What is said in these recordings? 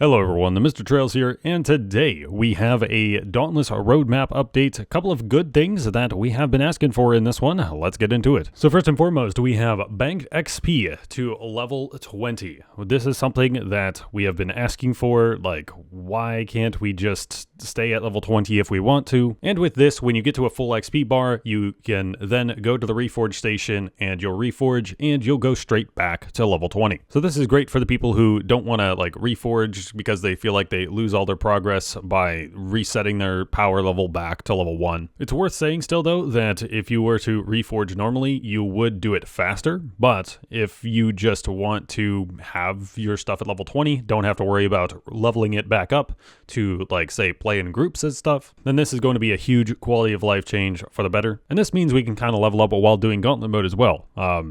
Hello everyone, TheMrTrails here, and today we have a Dauntless roadmap update. A couple of good things that we have been asking for in this one. Let's get into it. So first and foremost, we have banked XP to level 20. This is something that we have been asking for, like why can't we just stay at level 20 if we want to? And with this, when you get to a full XP bar, you can then go to the reforge station and you'll reforge and you'll go straight back to level 20. So this is great for the people who don't want to like reforge because they feel like they lose all their progress by resetting their power level back to level 1. It's worth saying still though that if you were to reforge normally, you would do it faster, but if you just want to have your stuff at level 20, don't have to worry about leveling it back up to like say play in groups and stuff, then this is going to be a huge quality of life change for the better. And this means we can kind of level up while doing gauntlet mode as well,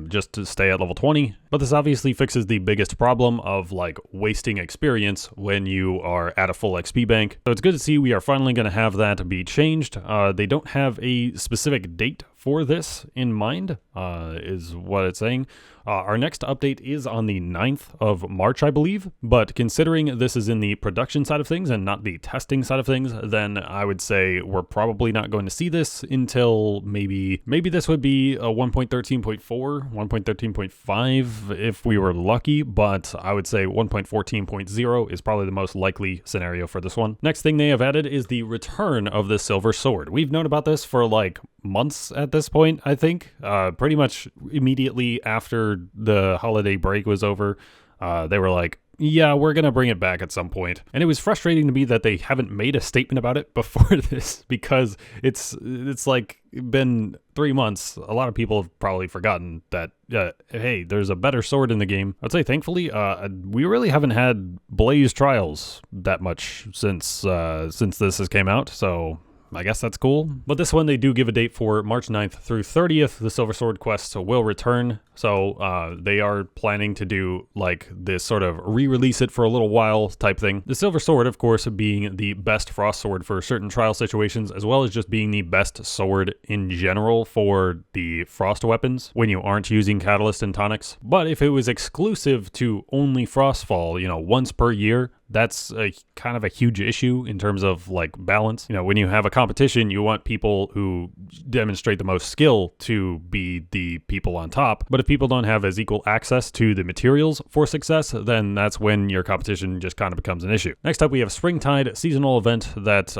just to stay at level 20. But this obviously fixes the biggest problem of like wasting experience when you are at a full XP bank. So it's good to see we are finally going to have that be changed. They don't have a specific date for this in mind, is what it's saying. Our next update is on the 9th of March, I believe, but considering this is in the production side of things and not the testing side of things, then I would say we're probably not going to see this until maybe this would be a 1.13.4, 1.13.5 if we were lucky, but I would say 1.14.0 is probably the most likely scenario for this one. Next thing they have added is the return of the silver sword. We've known about this for like months at this point, I think. Pretty much immediately after the holiday break was over, they were like, yeah, we're going to bring it back at some point. And it was frustrating to me that they haven't made a statement about it before this, because it's like been 3 months. A lot of people have probably forgotten that, hey, there's a better sword in the game. I'd say thankfully, we really haven't had Blaze trials that much since this has came out, so I guess that's cool. But this one, they do give a date for March 9th through 30th. The Silver Sword quest will return. So they are planning to do like this sort of re-release it for a little while type thing. The Silver Sword, of course, being the best frost sword for certain trial situations, as well as just being the best sword in general for the frost weapons when you aren't using catalyst and tonics. But if it was exclusive to only Frostfall, once per year, that's a kind of a huge issue in terms of like balance. When you have a competition, you want people who demonstrate the most skill to be the people on top. But if people don't have as equal access to the materials for success, then that's when your competition just kind of becomes an issue. Next up, we have Springtide seasonal event that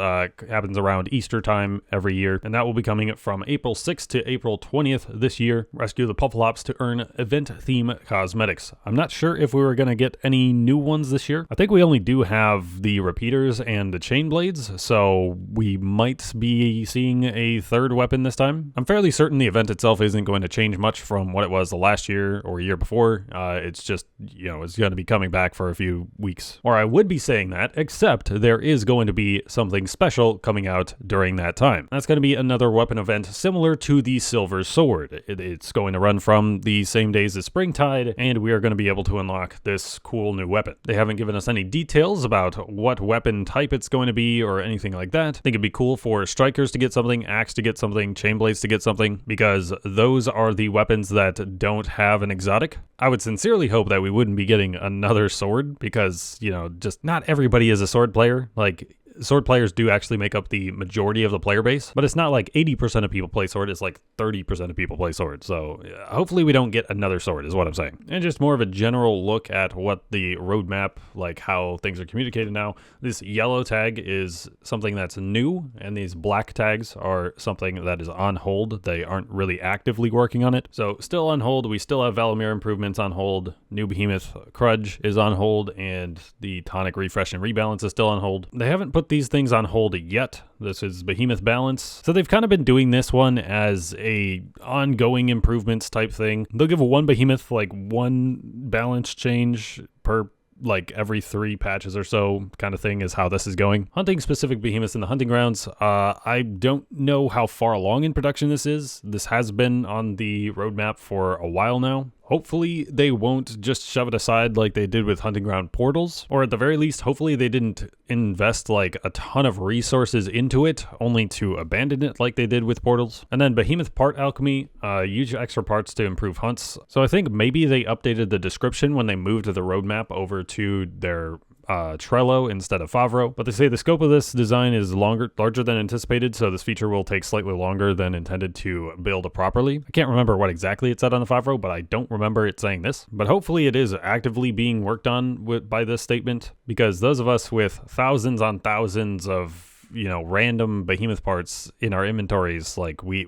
happens around Easter time every year, and that will be coming from April 6th to April 20th this year. Rescue the Puffalops to earn event theme cosmetics. I'm not sure if we were going to get any new ones this year. I think we only do have the repeaters and the chain blades, so we might be seeing a third weapon this time. I'm fairly certain the event itself isn't going to change much from what it was the last year or year before. It's just, it's going to be coming back for a few weeks. Or I would be saying that, except there is going to be something special coming out during that time. That's going to be another weapon event similar to the Silver Sword. It's going to run from the same days as Springtide, and we are going to be able to unlock this cool new weapon. They haven't given us any details about what weapon type it's going to be or anything like that. I think it'd be cool for strikers to get something, axe to get something, chain blades to get something, because those are the weapons that don't have an exotic. I would sincerely hope that we wouldn't be getting another sword, because, just not everybody is a sword player. Like, sword players do actually make up the majority of the player base, but it's not like 80% of people play sword, it's like 30% of people play sword. So hopefully we don't get another sword is what I'm saying. And just more of a general look at what the roadmap, like how things are communicated now. This yellow tag is something that's new, and these black tags are something that is on hold. They aren't really actively working on it. So still on hold. We still have Valamir improvements on hold. New Behemoth Crudge is on hold, and the tonic refresh and rebalance is still on hold. They haven't put these things on hold yet. This is Behemoth Balance. So they've kind of been doing this one as a ongoing improvements type thing. They'll give one Behemoth like one balance change per like every 3 patches or so kind of thing is how this is going. Hunting specific behemoths in the hunting grounds. I don't know how far along in production this is. This has been on the roadmap for a while now. Hopefully they won't just shove it aside like they did with hunting ground portals, or at the very least, hopefully they didn't invest like a ton of resources into it only to abandon it like they did with portals. And then Behemoth Part Alchemy, use extra parts to improve hunts. So I think maybe they updated the description when they moved the roadmap over to their Trello instead of Favro, but they say the scope of this design is larger than anticipated, so this feature will take slightly longer than intended to build properly. I can't remember what exactly it said on the Favro, but I don't remember it saying this. But hopefully it is actively being worked on by this statement, because those of us with thousands on thousands of, random behemoth parts in our inventories, like we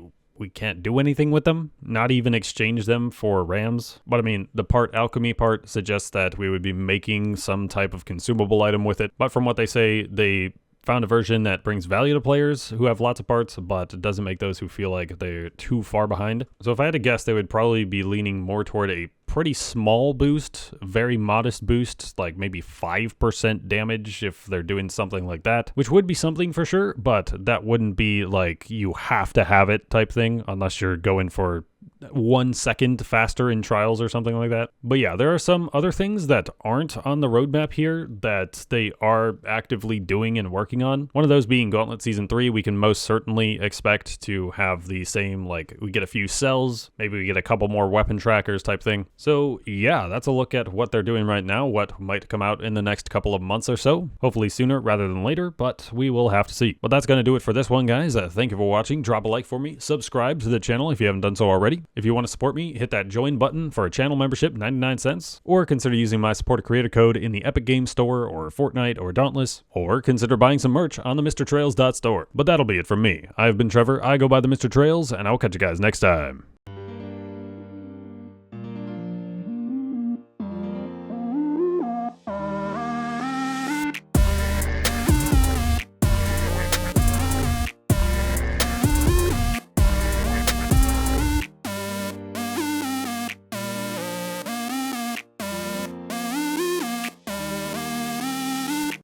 can't do anything with them, not even exchange them for rams. But I mean, the part alchemy part suggests that we would be making some type of consumable item with it. But from what they say, they found a version that brings value to players who have lots of parts, but doesn't make those who feel like they're too far behind. So if I had to guess, they would probably be leaning more toward a pretty small boost, very modest boost, like maybe 5% damage if they're doing something like that, which would be something for sure, but that wouldn't be like you have to have it type thing unless you're going for 1 second faster in trials or something like that. But yeah, there are some other things that aren't on the roadmap here that they are actively doing and working on. One of those being Gauntlet Season 3, we can most certainly expect to have the same, like, we get a few cells, maybe we get a couple more weapon trackers type thing. So yeah, that's a look at what they're doing right now, what might come out in the next couple of months or so. Hopefully sooner rather than later, but we will have to see. But that's going to do it for this one, guys. Thank you for watching. Drop a like for me. Subscribe to the channel if you haven't done so already. If you want to support me, hit that join button for a channel membership, 99 cents, or consider using my support a creator code in the Epic Games Store or Fortnite or Dauntless, or consider buying some merch on the TheMrTrails.store. But that'll be it from me. I've been Trevor, I go by TheMrTrails, and I'll catch you guys next time.